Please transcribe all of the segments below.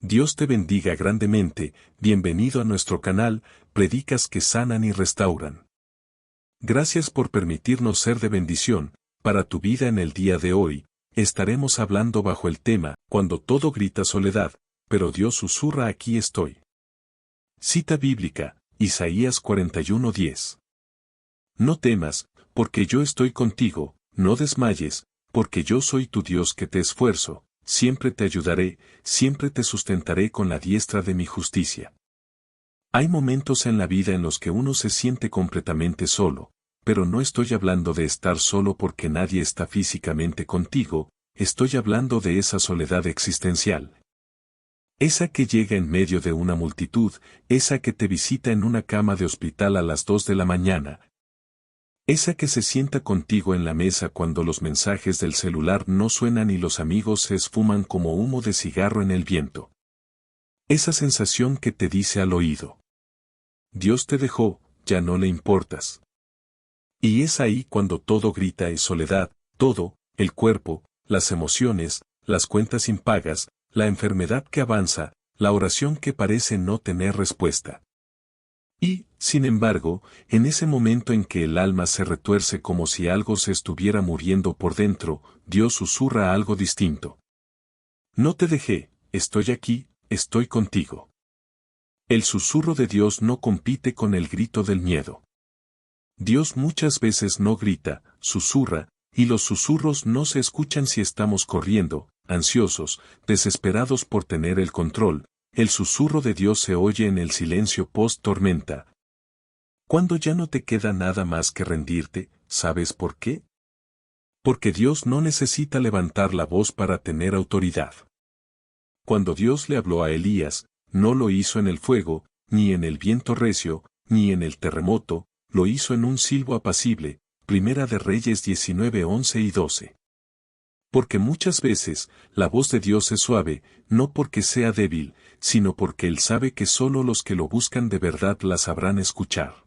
Dios te bendiga grandemente, bienvenido a nuestro canal, Predicas que sanan y restauran. Gracias por permitirnos ser de bendición, para tu vida en el día de hoy, estaremos hablando bajo el tema, cuando todo grita soledad, pero Dios susurra aquí estoy. Cita bíblica, Isaías 41:10. No temas, porque yo estoy contigo, no desmayes, porque yo soy tu Dios que te esfuerzo. Siempre te ayudaré, siempre te sustentaré con la diestra de mi justicia. Hay momentos en la vida en los que uno se siente completamente solo, pero no estoy hablando de estar solo porque nadie está físicamente contigo, estoy hablando de esa soledad existencial. Esa que llega en medio de una multitud, esa que te visita en una cama de hospital a las 2 de la mañana. Esa que se sienta contigo en la mesa cuando los mensajes del celular no suenan y los amigos se esfuman como humo de cigarro en el viento. Esa sensación que te dice al oído: Dios te dejó, ya no le importas. Y es ahí cuando todo grita es soledad, todo, el cuerpo, las emociones, las cuentas impagas, la enfermedad que avanza, la oración que parece no tener respuesta. Y, sin embargo, en ese momento en que el alma se retuerce como si algo se estuviera muriendo por dentro, Dios susurra algo distinto. No te dejé, estoy aquí, estoy contigo. El susurro de Dios no compite con el grito del miedo. Dios muchas veces no grita, susurra, y los susurros no se escuchan si estamos corriendo, ansiosos, desesperados por tener el control. El susurro de Dios se oye en el silencio post-tormenta. Cuando ya no te queda nada más que rendirte, ¿sabes por qué? Porque Dios no necesita levantar la voz para tener autoridad. Cuando Dios le habló a Elías, no lo hizo en el fuego, ni en el viento recio, ni en el terremoto, lo hizo en un silbo apacible. Primera de Reyes 19:11 y 12. Porque muchas veces, la voz de Dios es suave, no porque sea débil, sino porque Él sabe que solo los que lo buscan de verdad la sabrán escuchar.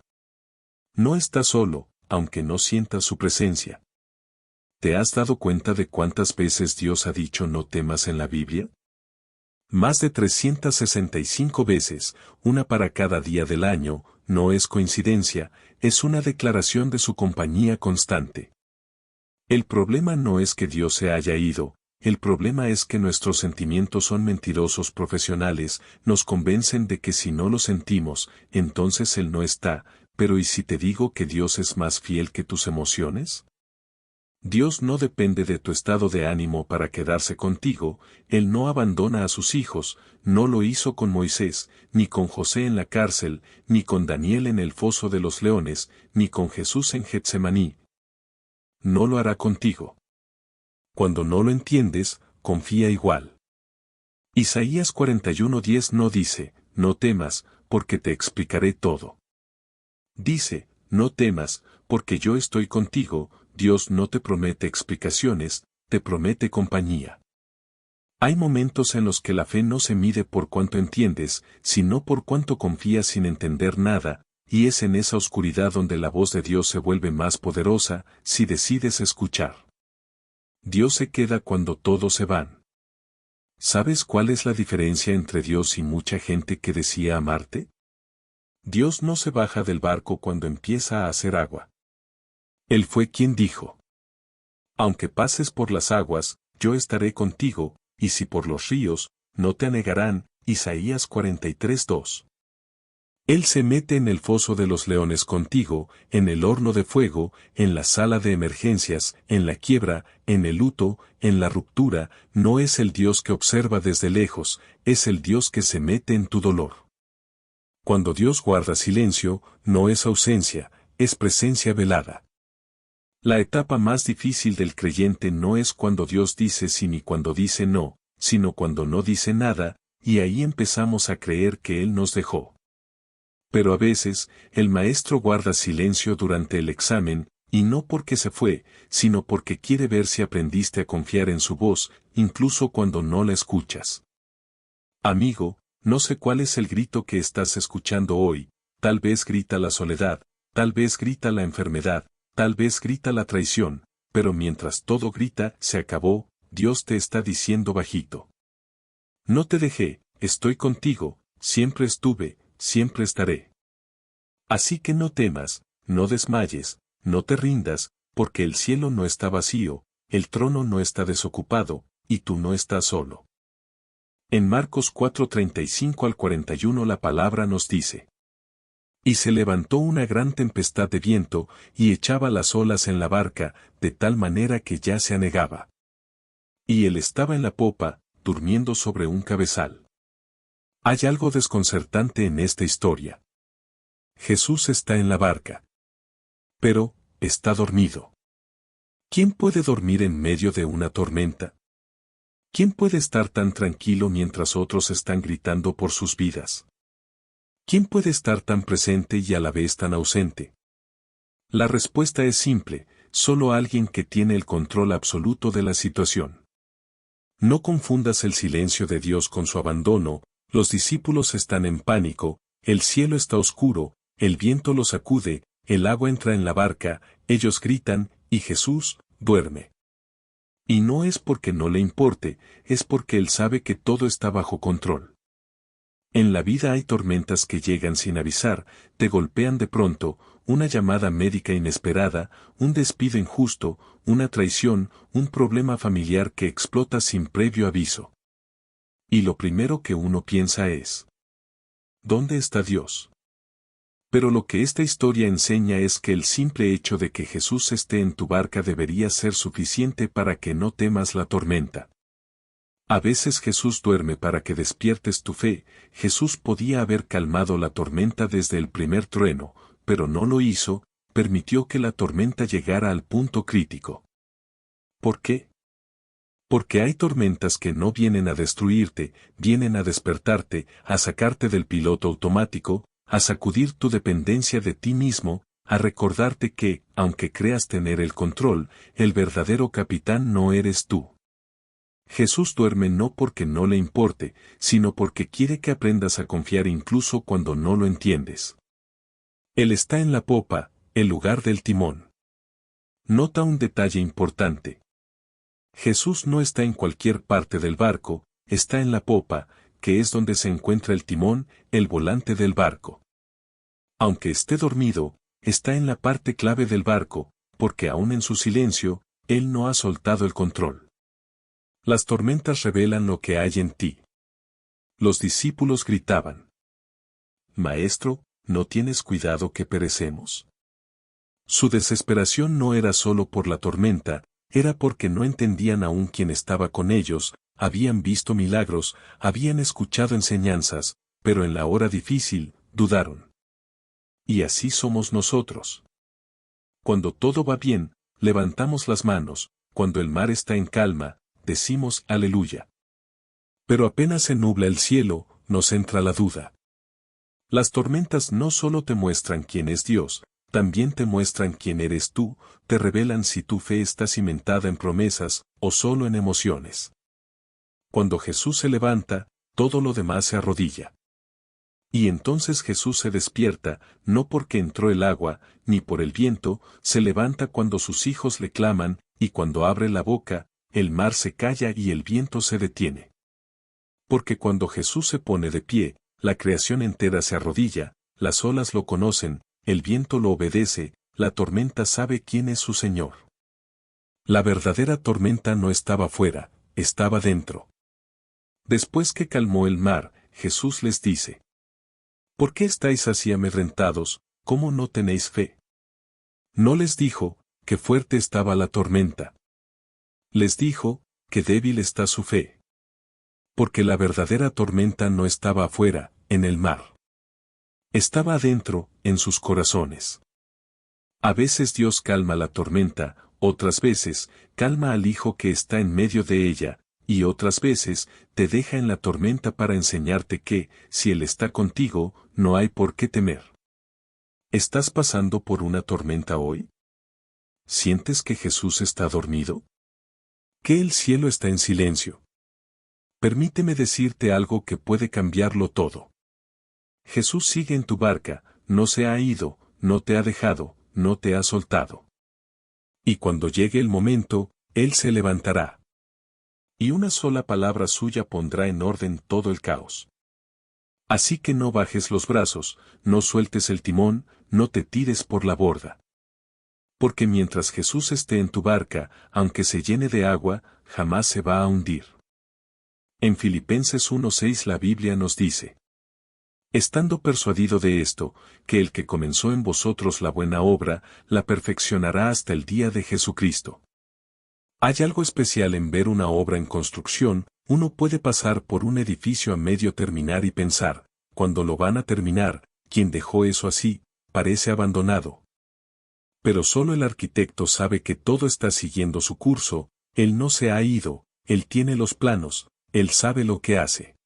No estás solo, aunque no sientas su presencia. ¿Te has dado cuenta de cuántas veces Dios ha dicho no temas en la Biblia? Más de 365 veces, una para cada día del año, no es coincidencia, es una declaración de su compañía constante. El problema no es que Dios se haya ido, el problema es que nuestros sentimientos son mentirosos profesionales, nos convencen de que si no lo sentimos, entonces Él no está, pero ¿y si te digo que Dios es más fiel que tus emociones? Dios no depende de tu estado de ánimo para quedarse contigo, Él no abandona a sus hijos, no lo hizo con Moisés, ni con José en la cárcel, ni con Daniel en el foso de los leones, ni con Jesús en Getsemaní. No lo hará contigo. Cuando no lo entiendes, confía igual. Isaías 41:10 no dice, no temas, porque te explicaré todo. Dice, no temas, porque yo estoy contigo. Dios no te promete explicaciones, te promete compañía. Hay momentos en los que la fe no se mide por cuánto entiendes, sino por cuánto confías sin entender nada, y es en esa oscuridad donde la voz de Dios se vuelve más poderosa, si decides escuchar. Dios se queda cuando todos se van. ¿Sabes cuál es la diferencia entre Dios y mucha gente que decía amarte? Dios no se baja del barco cuando empieza a hacer agua. Él fue quien dijo: aunque pases por las aguas, yo estaré contigo, y si por los ríos, no te anegarán. Isaías 43:2. Él se mete en el foso de los leones contigo, en el horno de fuego, en la sala de emergencias, en la quiebra, en el luto, en la ruptura. No es el Dios que observa desde lejos, es el Dios que se mete en tu dolor. Cuando Dios guarda silencio, no es ausencia, es presencia velada. La etapa más difícil del creyente no es cuando Dios dice sí ni cuando dice no, sino cuando no dice nada, y ahí empezamos a creer que Él nos dejó. Pero a veces, el maestro guarda silencio durante el examen, y no porque se fue, sino porque quiere ver si aprendiste a confiar en su voz, incluso cuando no la escuchas. Amigo, no sé cuál es el grito que estás escuchando hoy, tal vez grita la soledad, tal vez grita la enfermedad, tal vez grita la traición, pero mientras todo grita, se acabó, Dios te está diciendo bajito: no te dejé, estoy contigo, siempre estuve, siempre estaré. Así que no temas, no desmayes, no te rindas, porque el cielo no está vacío, el trono no está desocupado, y tú no estás solo. En Marcos 4:35 al 41 la palabra nos dice: Y se levantó una gran tempestad de viento, y echaba las olas en la barca, de tal manera que ya se anegaba. Y él estaba en la popa, durmiendo sobre un cabezal. Hay algo desconcertante en esta historia. Jesús está en la barca. Pero, está dormido. ¿Quién puede dormir en medio de una tormenta? ¿Quién puede estar tan tranquilo mientras otros están gritando por sus vidas? ¿Quién puede estar tan presente y a la vez tan ausente? La respuesta es simple: solo alguien que tiene el control absoluto de la situación. No confundas el silencio de Dios con su abandono. Los discípulos están en pánico, el cielo está oscuro, el viento los sacude, el agua entra en la barca, ellos gritan, y Jesús duerme. Y no es porque no le importe, es porque Él sabe que todo está bajo control. En la vida hay tormentas que llegan sin avisar, te golpean de pronto, una llamada médica inesperada, un despido injusto, una traición, un problema familiar que explota sin previo aviso. Y lo primero que uno piensa es: ¿dónde está Dios? Pero lo que esta historia enseña es que el simple hecho de que Jesús esté en tu barca debería ser suficiente para que no temas la tormenta. A veces Jesús duerme para que despiertes tu fe. Jesús podía haber calmado la tormenta desde el primer trueno, pero no lo hizo, permitió que la tormenta llegara al punto crítico. ¿Por qué? Porque hay tormentas que no vienen a destruirte, vienen a despertarte, a sacarte del piloto automático, a sacudir tu dependencia de ti mismo, a recordarte que, aunque creas tener el control, el verdadero capitán no eres tú. Jesús duerme no porque no le importe, sino porque quiere que aprendas a confiar incluso cuando no lo entiendes. Él está en la popa, el lugar del timón. Nota un detalle importante. Jesús no está en cualquier parte del barco, está en la popa, que es donde se encuentra el timón, el volante del barco. Aunque esté dormido, está en la parte clave del barco, porque aún en su silencio, Él no ha soltado el control. Las tormentas revelan lo que hay en ti. Los discípulos gritaban: Maestro, ¿no tienes cuidado que perecemos? Su desesperación no era solo por la tormenta, era porque no entendían aún quién estaba con ellos, habían visto milagros, habían escuchado enseñanzas, pero en la hora difícil, dudaron. Y así somos nosotros. Cuando todo va bien, levantamos las manos, cuando el mar está en calma, decimos aleluya. Pero apenas se nubla el cielo, nos entra la duda. Las tormentas no solo te muestran quién es Dios, también te muestran quién eres tú, te revelan si tu fe está cimentada en promesas, o solo en emociones. Cuando Jesús se levanta, todo lo demás se arrodilla. Y entonces Jesús se despierta, no porque entró el agua, ni por el viento, se levanta cuando sus hijos le claman, y cuando abre la boca, el mar se calla y el viento se detiene. Porque cuando Jesús se pone de pie, la creación entera se arrodilla, las olas lo conocen, el viento lo obedece, la tormenta sabe quién es su Señor. La verdadera tormenta no estaba fuera, estaba dentro. Después que calmó el mar, Jesús les dice: ¿Por qué estáis así amedrentados? ¿Cómo no tenéis fe? No les dijo que fuerte estaba la tormenta. Les dijo que débil está su fe. Porque la verdadera tormenta no estaba afuera, en el mar. Estaba adentro, en sus corazones. A veces Dios calma la tormenta, otras veces, calma al hijo que está en medio de ella, y otras veces, te deja en la tormenta para enseñarte que, si Él está contigo, no hay por qué temer. ¿Estás pasando por una tormenta hoy? ¿Sientes que Jesús está dormido? ¿Que el cielo está en silencio? Permíteme decirte algo que puede cambiarlo todo. Jesús sigue en tu barca, no se ha ido, no te ha dejado, no te ha soltado. Y cuando llegue el momento, Él se levantará. Y una sola palabra suya pondrá en orden todo el caos. Así que no bajes los brazos, no sueltes el timón, no te tires por la borda. Porque mientras Jesús esté en tu barca, aunque se llene de agua, jamás se va a hundir. En Filipenses 1:6 la Biblia nos dice: estando persuadido de esto, que el que comenzó en vosotros la buena obra, la perfeccionará hasta el día de Jesucristo. Hay algo especial en ver una obra en construcción. Uno puede pasar por un edificio a medio terminar y pensar, cuando lo van a terminar, quien dejó eso así, parece abandonado. Pero solo el arquitecto sabe que todo está siguiendo su curso, él no se ha ido, él tiene los planos, él sabe lo que hace.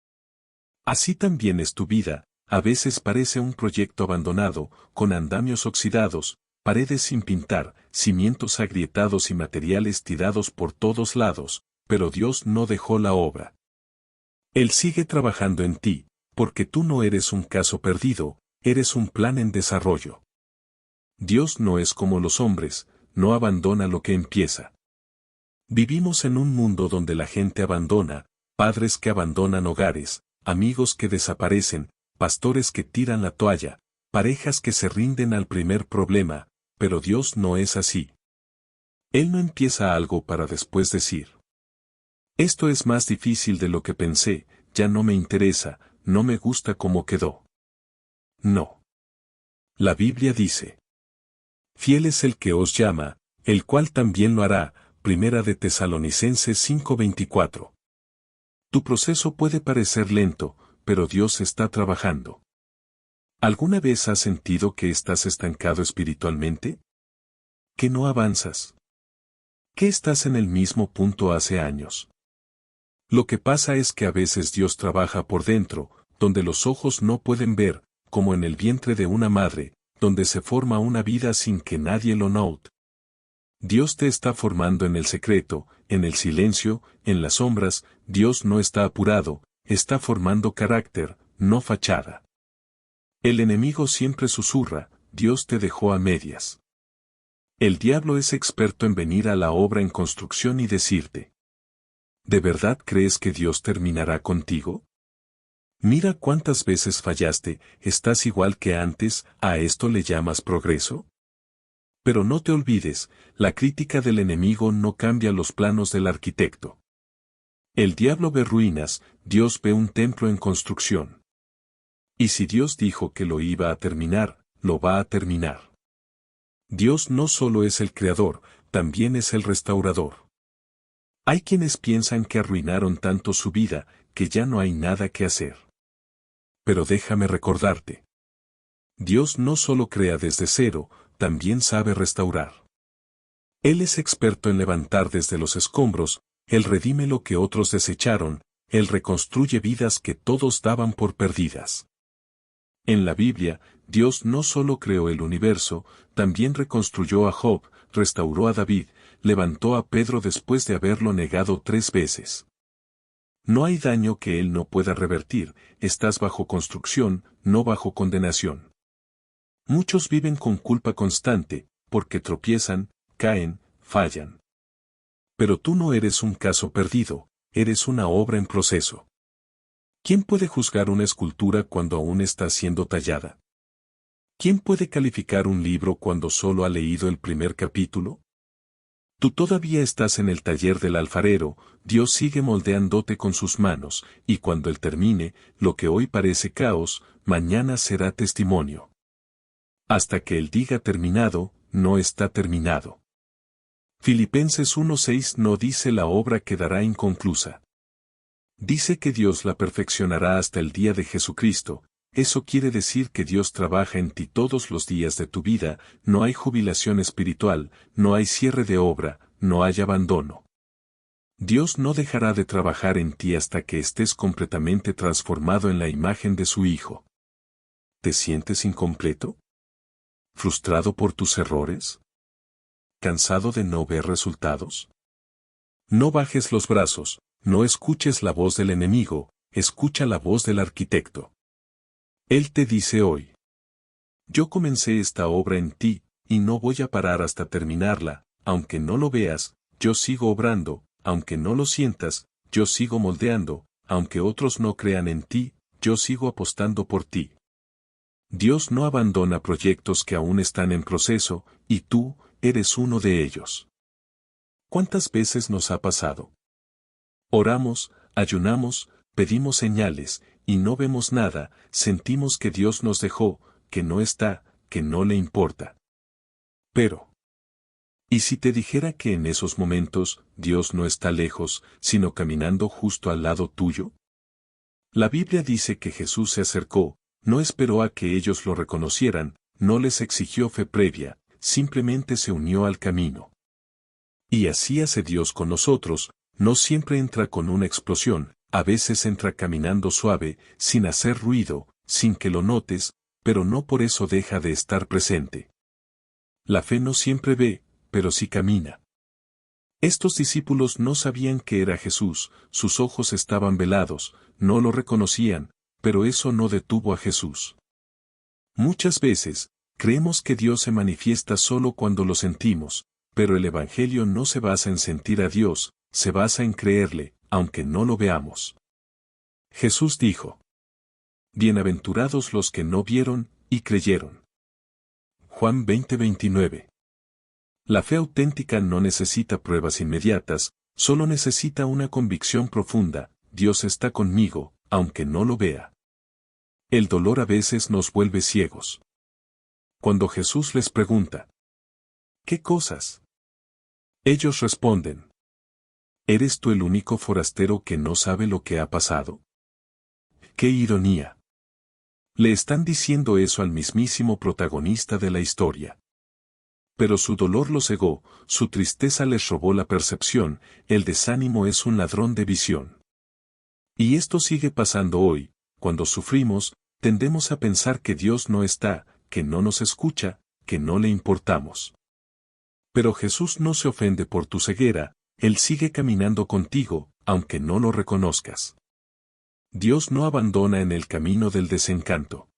Así también es tu vida, a veces parece un proyecto abandonado, con andamios oxidados, paredes sin pintar, cimientos agrietados y materiales tirados por todos lados, pero Dios no dejó la obra. Él sigue trabajando en ti, porque tú no eres un caso perdido, eres un plan en desarrollo. Dios no es como los hombres, no abandona lo que empieza. Vivimos en un mundo donde la gente abandona, padres que abandonan hogares, amigos que desaparecen, pastores que tiran la toalla, parejas que se rinden al primer problema, pero Dios no es así. Él no empieza algo para después decir: esto es más difícil de lo que pensé, ya no me interesa, no me gusta cómo quedó. No. La Biblia dice: fiel es el que os llama, el cual también lo hará. Primera de Tesalonicenses 5:24. Tu proceso puede parecer lento, pero Dios está trabajando. ¿Alguna vez has sentido que estás estancado espiritualmente? ¿Que no avanzas? ¿Que estás en el mismo punto hace años? Lo que pasa es que a veces Dios trabaja por dentro, donde los ojos no pueden ver, como en el vientre de una madre, donde se forma una vida sin que nadie lo note. Dios te está formando en el secreto, en el silencio, en las sombras. Dios no está apurado, está formando carácter, no fachada. El enemigo siempre susurra: Dios te dejó a medias. El diablo es experto en venir a la obra en construcción y decirte: ¿de verdad crees que Dios terminará contigo? Mira cuántas veces fallaste, estás igual que antes, ¿a esto le llamas progreso? Pero no te olvides, la crítica del enemigo no cambia los planos del arquitecto. El diablo ve ruinas, Dios ve un templo en construcción. Y si Dios dijo que lo iba a terminar, lo va a terminar. Dios no solo es el creador, también es el restaurador. Hay quienes piensan que arruinaron tanto su vida, que ya no hay nada que hacer. Pero déjame recordarte: Dios no solo crea desde cero, también sabe restaurar. Él es experto en levantar desde los escombros, Él redime lo que otros desecharon, Él reconstruye vidas que todos daban por perdidas. En la Biblia, Dios no solo creó el universo, también reconstruyó a Job, restauró a David, levantó a Pedro después de haberlo negado 3 veces. No hay daño que Él no pueda revertir, estás bajo construcción, no bajo condenación. Muchos viven con culpa constante, porque tropiezan, caen, fallan. Pero tú no eres un caso perdido, eres una obra en proceso. ¿Quién puede juzgar una escultura cuando aún está siendo tallada? ¿Quién puede calificar un libro cuando solo ha leído el primer capítulo? Tú todavía estás en el taller del alfarero, Dios sigue moldeándote con sus manos, y cuando Él termine, lo que hoy parece caos, mañana será testimonio. Hasta que Él diga terminado, no está terminado. Filipenses 1:6 no dice la obra quedará inconclusa. Dice que Dios la perfeccionará hasta el día de Jesucristo. Eso quiere decir que Dios trabaja en ti todos los días de tu vida, no hay jubilación espiritual, no hay cierre de obra, no hay abandono. Dios no dejará de trabajar en ti hasta que estés completamente transformado en la imagen de su Hijo. ¿Te sientes incompleto? ¿Frustrado por tus errores? ¿Cansado de no ver resultados? No bajes los brazos, no escuches la voz del enemigo, escucha la voz del arquitecto. Él te dice hoy: yo comencé esta obra en ti, y no voy a parar hasta terminarla, aunque no lo veas, yo sigo obrando, aunque no lo sientas, yo sigo moldeando, aunque otros no crean en ti, yo sigo apostando por ti. Dios no abandona proyectos que aún están en proceso, y tú, eres uno de ellos. ¿Cuántas veces nos ha pasado? Oramos, ayunamos, pedimos señales, y no vemos nada, sentimos que Dios nos dejó, que no está, que no le importa. Pero, ¿y si te dijera que en esos momentos, Dios no está lejos, sino caminando justo al lado tuyo? La Biblia dice que Jesús se acercó, no esperó a que ellos lo reconocieran, no les exigió fe previa, simplemente se unió al camino. Y así hace Dios con nosotros, no siempre entra con una explosión, a veces entra caminando suave, sin hacer ruido, sin que lo notes, pero no por eso deja de estar presente. La fe no siempre ve, pero sí camina. Estos discípulos no sabían que era Jesús, sus ojos estaban velados, no lo reconocían, pero eso no detuvo a Jesús. Muchas veces, creemos que Dios se manifiesta solo cuando lo sentimos, pero el Evangelio no se basa en sentir a Dios, se basa en creerle, aunque no lo veamos. Jesús dijo: Bienaventurados los que no vieron, y creyeron. Juan 20:29. La fe auténtica no necesita pruebas inmediatas, solo necesita una convicción profunda: Dios está conmigo, aunque no lo vea. El dolor a veces nos vuelve ciegos. Cuando Jesús les pregunta: ¿qué cosas? Ellos responden: ¿eres tú el único forastero que no sabe lo que ha pasado? ¡Qué ironía! Le están diciendo eso al mismísimo protagonista de la historia. Pero su dolor lo cegó, su tristeza les robó la percepción, el desánimo es un ladrón de visión. Y esto sigue pasando hoy, cuando sufrimos, tendemos a pensar que Dios no está, que no nos escucha, que no le importamos. Pero Jesús no se ofende por tu ceguera, Él sigue caminando contigo, aunque no lo reconozcas. Dios no abandona en el camino del desencanto.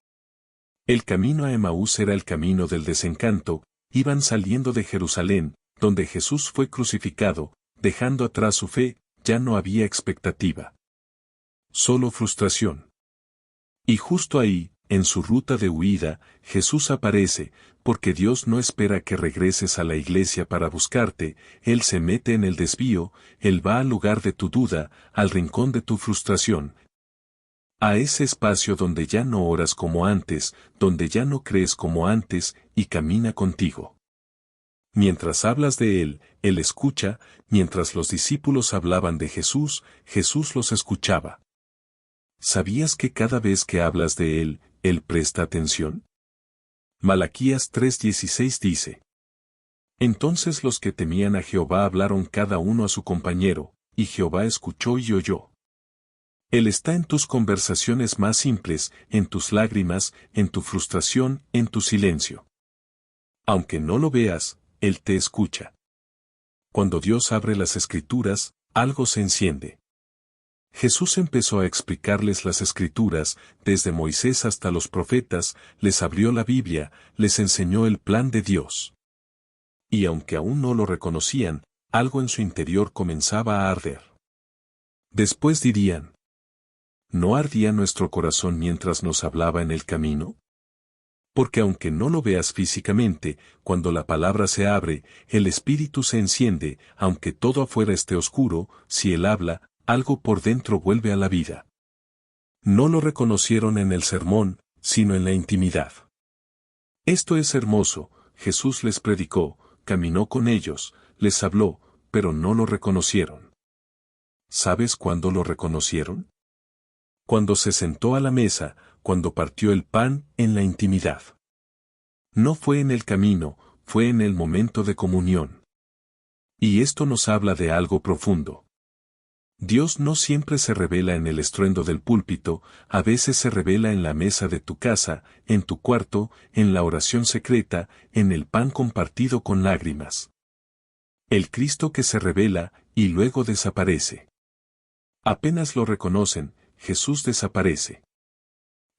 El camino a Emaús era el camino del desencanto, iban saliendo de Jerusalén, donde Jesús fue crucificado, dejando atrás su fe, ya no había expectativa. Solo frustración. Y justo ahí, en su ruta de huida, Jesús aparece, porque Dios no espera que regreses a la iglesia para buscarte, Él se mete en el desvío, Él va al lugar de tu duda, al rincón de tu frustración, a ese espacio donde ya no oras como antes, donde ya no crees como antes, y camina contigo. Mientras hablas de Él, Él escucha, mientras los discípulos hablaban de Jesús, Jesús los escuchaba. ¿Sabías que cada vez que hablas de Él, Él presta atención? Malaquías 3:16 dice: Entonces los que temían a Jehová hablaron cada uno a su compañero, y Jehová escuchó y oyó. Él está en tus conversaciones más simples, en tus lágrimas, en tu frustración, en tu silencio. Aunque no lo veas, Él te escucha. Cuando Dios abre las Escrituras, algo se enciende. Jesús empezó a explicarles las Escrituras, desde Moisés hasta los profetas, les abrió la Biblia, les enseñó el plan de Dios. Y aunque aún no lo reconocían, algo en su interior comenzaba a arder. Después dirían: ¿no ardía nuestro corazón mientras nos hablaba en el camino? Porque aunque no lo veas físicamente, cuando la palabra se abre, el espíritu se enciende, aunque todo afuera esté oscuro, si Él habla, algo por dentro vuelve a la vida. No lo reconocieron en el sermón, sino en la intimidad. Esto es hermoso, Jesús les predicó, caminó con ellos, les habló, pero no lo reconocieron. ¿Sabes cuándo lo reconocieron? Cuando se sentó a la mesa, cuando partió el pan, en la intimidad. No fue en el camino, fue en el momento de comunión. Y esto nos habla de algo profundo. Dios no siempre se revela en el estruendo del púlpito, a veces se revela en la mesa de tu casa, en tu cuarto, en la oración secreta, en el pan compartido con lágrimas. El Cristo que se revela, y luego desaparece. Apenas lo reconocen, Jesús desaparece.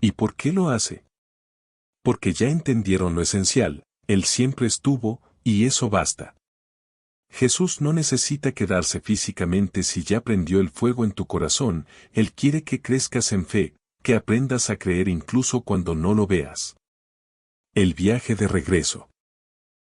¿Y por qué lo hace? Porque ya entendieron lo esencial, Él siempre estuvo, y eso basta. Jesús no necesita quedarse físicamente si ya prendió el fuego en tu corazón, Él quiere que crezcas en fe, que aprendas a creer incluso cuando no lo veas. El viaje de regreso.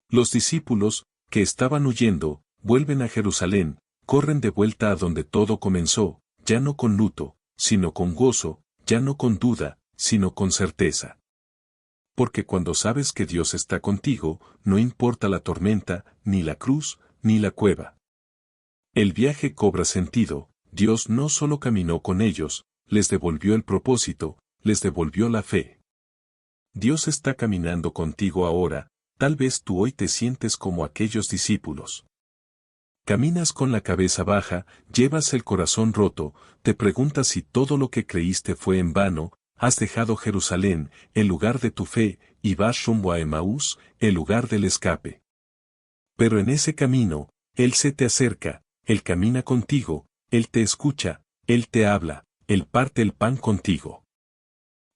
Los discípulos, que estaban huyendo, vuelven a Jerusalén, corren de vuelta a donde todo comenzó, ya no con luto, sino con gozo, ya no con duda, sino con certeza. Porque cuando sabes que Dios está contigo, no importa la tormenta, ni la cruz, ni la cueva. El viaje cobra sentido. Dios no solo caminó con ellos, les devolvió el propósito, les devolvió la fe. Dios está caminando contigo ahora, tal vez tú hoy te sientes como aquellos discípulos. Caminas con la cabeza baja, llevas el corazón roto, te preguntas si todo lo que creíste fue en vano, has dejado Jerusalén, el lugar de tu fe, y vas rumbo a Emaús, el lugar del escape. Pero en ese camino, Él se te acerca, Él camina contigo, Él te escucha, Él te habla, Él parte el pan contigo.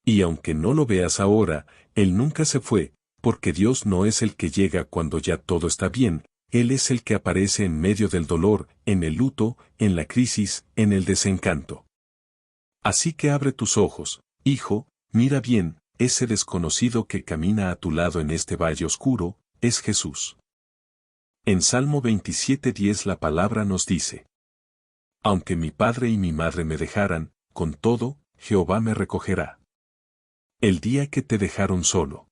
Y aunque no lo veas ahora, Él nunca se fue, porque Dios no es el que llega cuando ya todo está bien, Él es el que aparece en medio del dolor, en el luto, en la crisis, en el desencanto. Así que abre tus ojos, hijo, mira bien, ese desconocido que camina a tu lado en este valle oscuro, es Jesús. En Salmo 27:10 la palabra nos dice: Aunque mi padre y mi madre me dejaran, con todo, Jehová me recogerá. El día que te dejaron solo.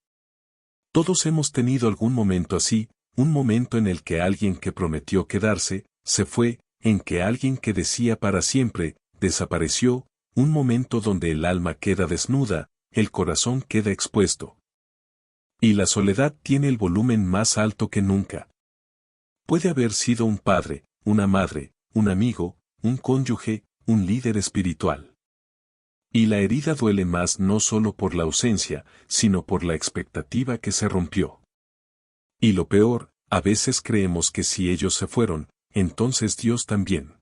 Todos hemos tenido algún momento así, un momento en el que alguien que prometió quedarse, se fue, en que alguien que decía para siempre, desapareció, un momento donde el alma queda desnuda, el corazón queda expuesto. Y la soledad tiene el volumen más alto que nunca. Puede haber sido un padre, una madre, un amigo, un cónyuge, un líder espiritual. Y la herida duele más no solo por la ausencia, sino por la expectativa que se rompió. Y lo peor, a veces creemos que si ellos se fueron, entonces Dios también.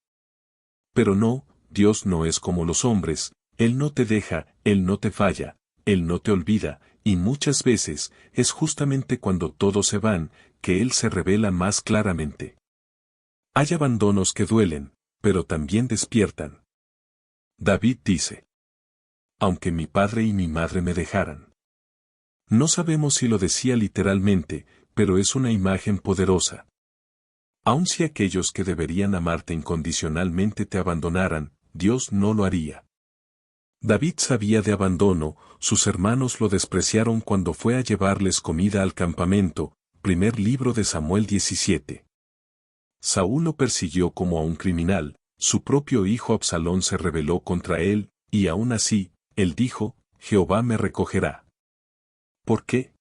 Pero no, Dios no es como los hombres, Él no te deja, Él no te falla, Él no te olvida, y muchas veces, es justamente cuando todos se van, que Él se revela más claramente. Hay abandonos que duelen, pero también despiertan. David dice: Aunque mi padre y mi madre me dejaran. No sabemos si lo decía literalmente, pero es una imagen poderosa. Aun si aquellos que deberían amarte incondicionalmente te abandonaran, Dios no lo haría. David sabía de abandono, sus hermanos lo despreciaron cuando fue a llevarles comida al campamento, primer libro de Samuel 17. Saúl lo persiguió como a un criminal, su propio hijo Absalón se rebeló contra él, y aún así, él dijo: Jehová me recogerá. ¿Por qué?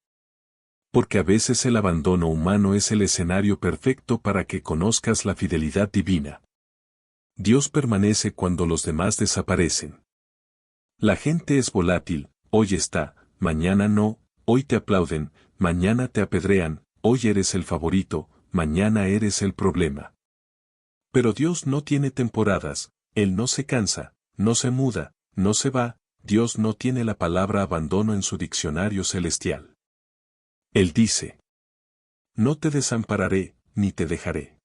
Porque a veces el abandono humano es el escenario perfecto para que conozcas la fidelidad divina. Dios permanece cuando los demás desaparecen. La gente es volátil, hoy está, mañana no, hoy te aplauden, mañana te apedrean, hoy eres el favorito, mañana eres el problema. Pero Dios no tiene temporadas, Él no se cansa, no se muda, no se va, Dios no tiene la palabra abandono en su diccionario celestial. Él dice: No te desampararé, ni te dejaré.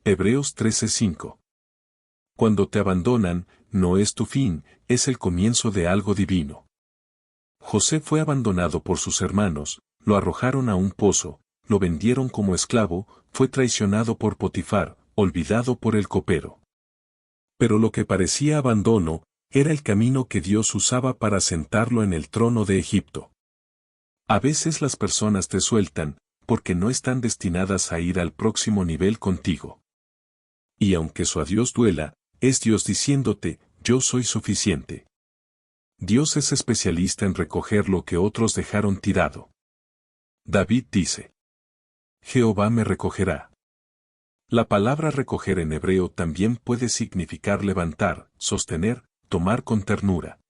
Hebreos 13:5. Cuando te abandonan, no es tu fin, es el comienzo de algo divino. José fue abandonado por sus hermanos, lo arrojaron a un pozo, lo vendieron como esclavo, fue traicionado por Potifar, olvidado por el copero. Pero lo que parecía abandono, era el camino que Dios usaba para sentarlo en el trono de Egipto. A veces las personas te sueltan, porque no están destinadas a ir al próximo nivel contigo. Y aunque su adiós duela, es Dios diciéndote: yo soy suficiente. Dios es especialista en recoger lo que otros dejaron tirado. David dice: Jehová me recogerá. La palabra recoger en hebreo también puede significar levantar, sostener, tomar con ternura.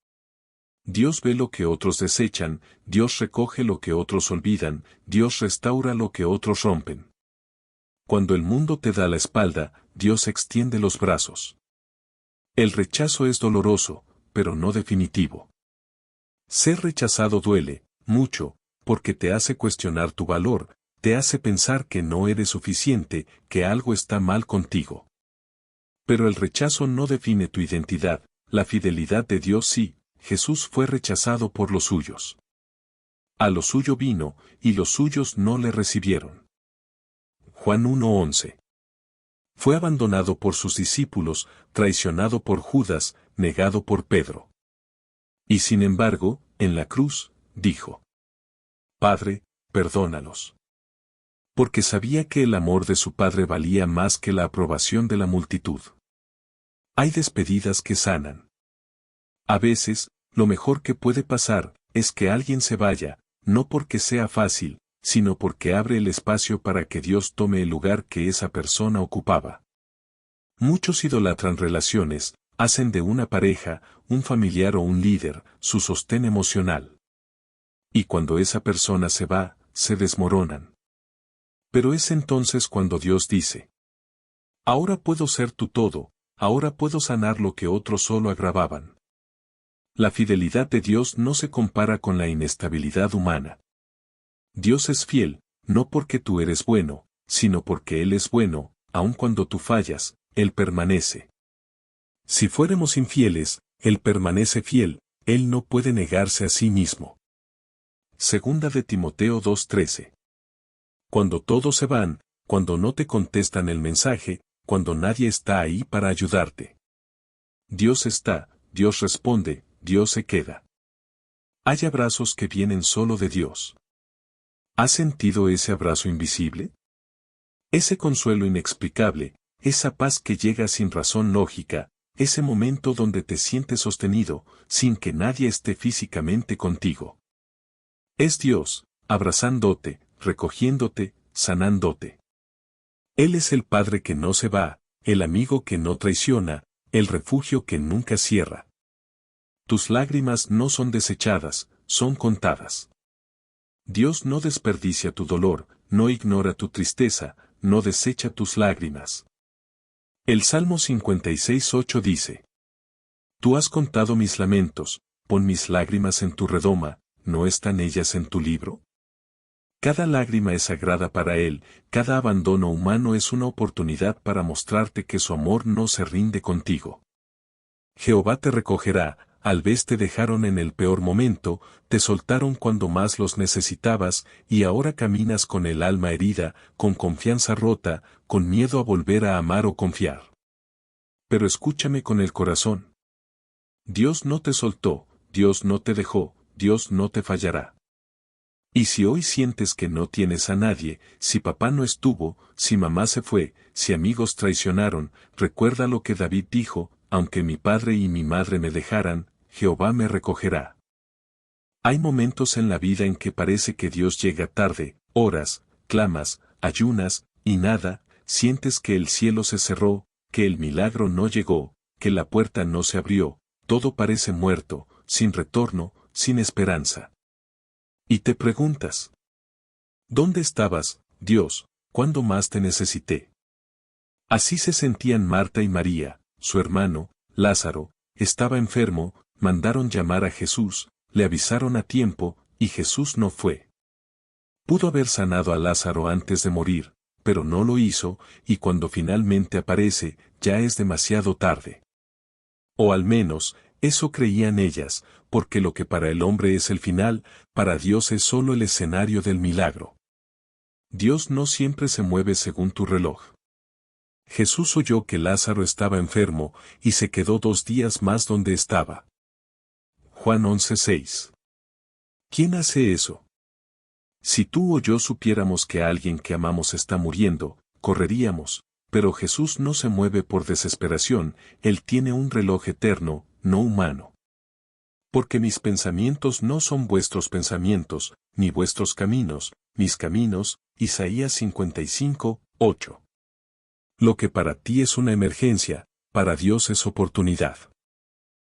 Dios ve lo que otros desechan, Dios recoge lo que otros olvidan, Dios restaura lo que otros rompen. Cuando el mundo te da la espalda, Dios extiende los brazos. El rechazo es doloroso, pero no definitivo. Ser rechazado duele, mucho, porque te hace cuestionar tu valor, te hace pensar que no eres suficiente, que algo está mal contigo. Pero el rechazo no define tu identidad, la fidelidad de Dios sí. Jesús fue rechazado por los suyos. A lo suyo vino, y los suyos no le recibieron. Juan 1:11. Fue abandonado por sus discípulos, traicionado por Judas, negado por Pedro. Y sin embargo, en la cruz, dijo: Padre, perdónalos. Porque sabía que el amor de su Padre valía más que la aprobación de la multitud. Hay despedidas que sanan. A veces, lo mejor que puede pasar, es que alguien se vaya, no porque sea fácil, sino porque abre el espacio para que Dios tome el lugar que esa persona ocupaba. Muchos idolatran relaciones, hacen de una pareja, un familiar o un líder, su sostén emocional. Y cuando esa persona se va, se desmoronan. Pero es entonces cuando Dios dice: ahora puedo ser tu todo, ahora puedo sanar lo que otros solo agravaban. La fidelidad de Dios no se compara con la inestabilidad humana. Dios es fiel, no porque tú eres bueno, sino porque Él es bueno, aun cuando tú fallas, Él permanece. Si fuéramos infieles, Él permanece fiel, Él no puede negarse a sí mismo. Segunda de Timoteo 2:13. Cuando todos se van, cuando no te contestan el mensaje, cuando nadie está ahí para ayudarte. Dios está, Dios responde, Dios se queda. Hay abrazos que vienen solo de Dios. ¿Has sentido ese abrazo invisible? Ese consuelo inexplicable, esa paz que llega sin razón lógica, ese momento donde te sientes sostenido, sin que nadie esté físicamente contigo. Es Dios, abrazándote, recogiéndote, sanándote. Él es el Padre que no se va, el amigo que no traiciona, el refugio que nunca cierra. Tus lágrimas no son desechadas, son contadas. Dios no desperdicia tu dolor, no ignora tu tristeza, no desecha tus lágrimas. El Salmo 56:8 dice: Tú has contado mis lamentos, pon mis lágrimas en tu redoma, ¿no están ellas en tu libro? Cada lágrima es sagrada para Él, cada abandono humano es una oportunidad para mostrarte que su amor no se rinde contigo. Jehová te recogerá, al vez te dejaron en el peor momento, te soltaron cuando más los necesitabas, y ahora caminas con el alma herida, con confianza rota, con miedo a volver a amar o confiar. Pero escúchame con el corazón. Dios no te soltó, Dios no te dejó, Dios no te fallará. Y si hoy sientes que no tienes a nadie, si papá no estuvo, si mamá se fue, si amigos traicionaron, recuerda lo que David dijo: aunque mi padre y mi madre me dejaran, Jehová me recogerá. Hay momentos en la vida en que parece que Dios llega tarde, oras, clamas, ayunas, y nada, sientes que el cielo se cerró, que el milagro no llegó, que la puerta no se abrió, todo parece muerto, sin retorno, sin esperanza. Y te preguntas: ¿dónde estabas, Dios, cuando más te necesité? Así se sentían Marta y María. Su hermano, Lázaro, estaba enfermo, mandaron llamar a Jesús, le avisaron a tiempo, y Jesús no fue. Pudo haber sanado a Lázaro antes de morir, pero no lo hizo, y cuando finalmente aparece, ya es demasiado tarde. O al menos, eso creían ellas, porque lo que para el hombre es el final, para Dios es solo el escenario del milagro. Dios no siempre se mueve según tu reloj. Jesús oyó que Lázaro estaba enfermo, y se quedó 2 días más donde estaba. Juan 11:6. ¿Quién hace eso? Si tú o yo supiéramos que alguien que amamos está muriendo, correríamos, pero Jesús no se mueve por desesperación, Él tiene un reloj eterno, no humano. Porque mis pensamientos no son vuestros pensamientos, ni vuestros caminos, mis caminos, Isaías 55:8. Lo que para ti es una emergencia, para Dios es oportunidad.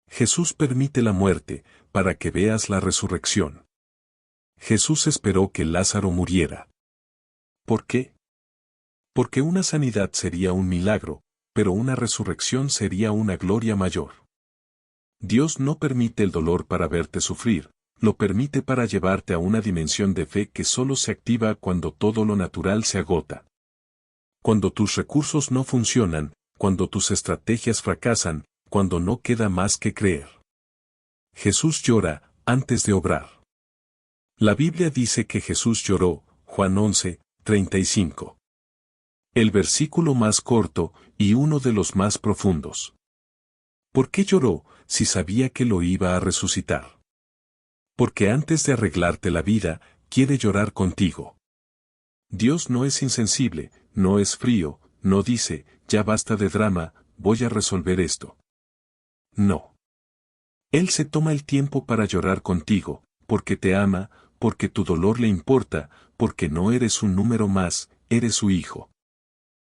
Jesús permite la muerte, para que veas la resurrección. Jesús esperó que Lázaro muriera. ¿Por qué? Porque una sanidad sería un milagro, pero una resurrección sería una gloria mayor. Dios no permite el dolor para verte sufrir, lo permite para llevarte a una dimensión de fe que solo se activa cuando todo lo natural se agota. Cuando tus recursos no funcionan, cuando tus estrategias fracasan, cuando no queda más que creer. Jesús llora antes de obrar. La Biblia dice que Jesús lloró, Juan 11, 35. El versículo más corto y uno de los más profundos. ¿Por qué lloró si sabía que lo iba a resucitar? Porque antes de arreglarte la vida, quiere llorar contigo. Dios no es insensible, no es frío, no dice, ya basta de drama, voy a resolver esto. No. Él se toma el tiempo para llorar contigo, porque te ama, porque tu dolor le importa, porque no eres un número más, eres su hijo.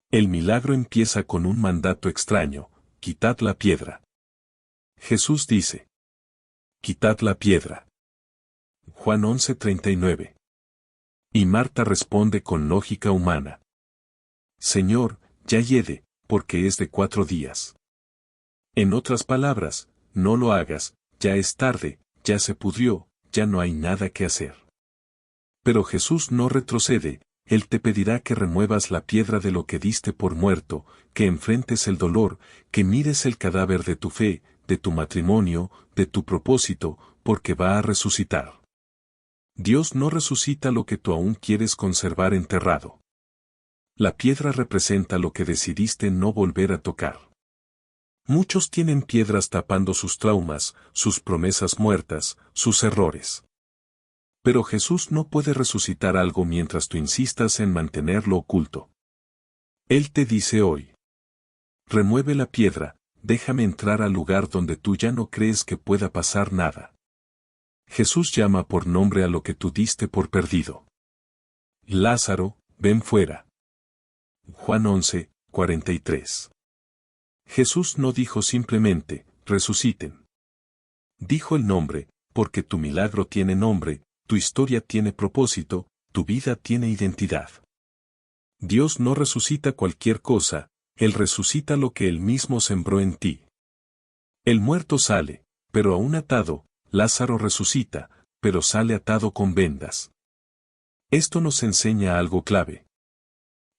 El milagro empieza con un mandato extraño, quitad la piedra. Jesús dice, quitad la piedra. Juan 11:39. Y Marta responde con lógica humana. Señor, ya hiede, porque es de 4 días. En otras palabras, no lo hagas, ya es tarde, ya se pudrió, ya no hay nada que hacer. Pero Jesús no retrocede, Él te pedirá que remuevas la piedra de lo que diste por muerto, que enfrentes el dolor, que mires el cadáver de tu fe, de tu matrimonio, de tu propósito, porque va a resucitar. Dios no resucita lo que tú aún quieres conservar enterrado. La piedra representa lo que decidiste no volver a tocar. Muchos tienen piedras tapando sus traumas, sus promesas muertas, sus errores. Pero Jesús no puede resucitar algo mientras tú insistas en mantenerlo oculto. Él te dice hoy: remueve la piedra, déjame entrar al lugar donde tú ya no crees que pueda pasar nada. Jesús llama por nombre a lo que tú diste por perdido. Lázaro, ven fuera. Juan 11, 43. Jesús no dijo simplemente, resuciten. Dijo el nombre, porque tu milagro tiene nombre, tu historia tiene propósito, tu vida tiene identidad. Dios no resucita cualquier cosa, Él resucita lo que Él mismo sembró en ti. El muerto sale, pero aún atado, Lázaro resucita, pero sale atado con vendas. Esto nos enseña algo clave.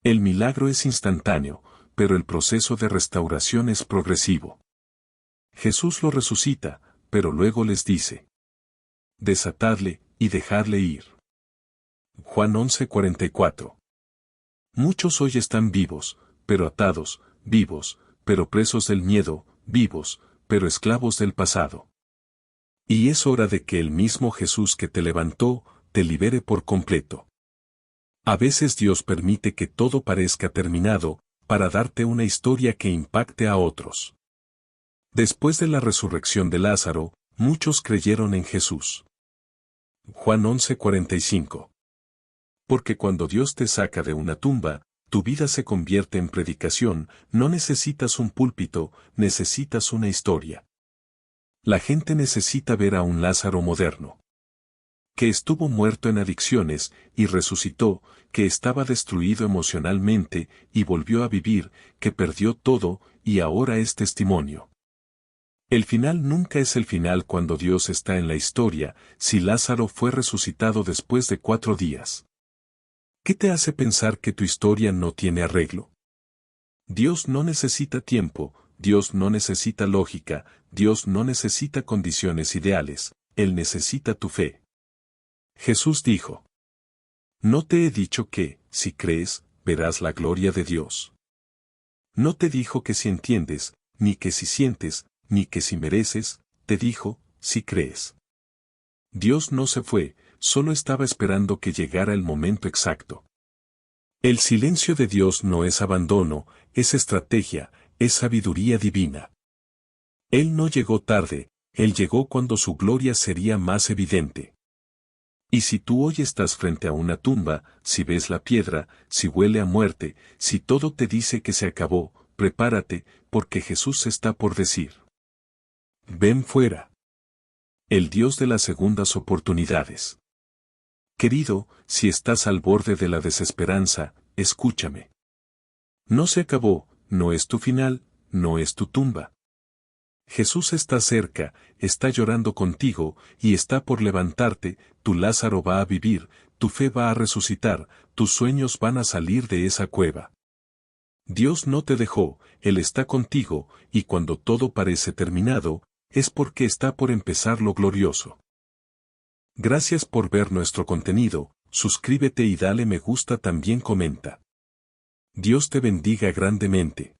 El milagro es instantáneo, pero el proceso de restauración es progresivo. Jesús lo resucita, pero luego les dice: desatadle y dejadle ir. Juan 11:44. Muchos hoy están vivos, pero atados, vivos, pero presos del miedo, vivos, pero esclavos del pasado. Y es hora de que el mismo Jesús que te levantó, te libere por completo. A veces Dios permite que todo parezca terminado, para darte una historia que impacte a otros. Después de la resurrección de Lázaro, muchos creyeron en Jesús. Juan 11:45. Porque cuando Dios te saca de una tumba, tu vida se convierte en predicación, no necesitas un púlpito, necesitas una historia. La gente necesita ver a un Lázaro moderno. Que estuvo muerto en adicciones, y resucitó, que estaba destruido emocionalmente, y volvió a vivir, que perdió todo, y ahora es testimonio. El final nunca es el final cuando Dios está en la historia, si Lázaro fue resucitado después de 4 días. ¿Qué te hace pensar que tu historia no tiene arreglo? Dios no necesita tiempo, Dios no necesita lógica, Dios no necesita condiciones ideales, Él necesita tu fe. Jesús dijo: no te he dicho que, si crees, verás la gloria de Dios. No te dijo que si entiendes, ni que si sientes, ni que si mereces, te dijo, si crees. Dios no se fue, solo estaba esperando que llegara el momento exacto. El silencio de Dios no es abandono, es estrategia, es sabiduría divina. Él no llegó tarde, Él llegó cuando su gloria sería más evidente. Y si tú hoy estás frente a una tumba, si ves la piedra, si huele a muerte, si todo te dice que se acabó, prepárate, porque Jesús está por decir: ven fuera. El Dios de las segundas oportunidades. Querido, si estás al borde de la desesperanza, escúchame. No se acabó, no es tu final, no es tu tumba. Jesús está cerca, está llorando contigo, y está por levantarte, tu Lázaro va a vivir, tu fe va a resucitar, tus sueños van a salir de esa cueva. Dios no te dejó, Él está contigo, y cuando todo parece terminado, es porque está por empezar lo glorioso. Gracias por ver nuestro contenido, suscríbete y dale me gusta, también comenta. Dios te bendiga grandemente.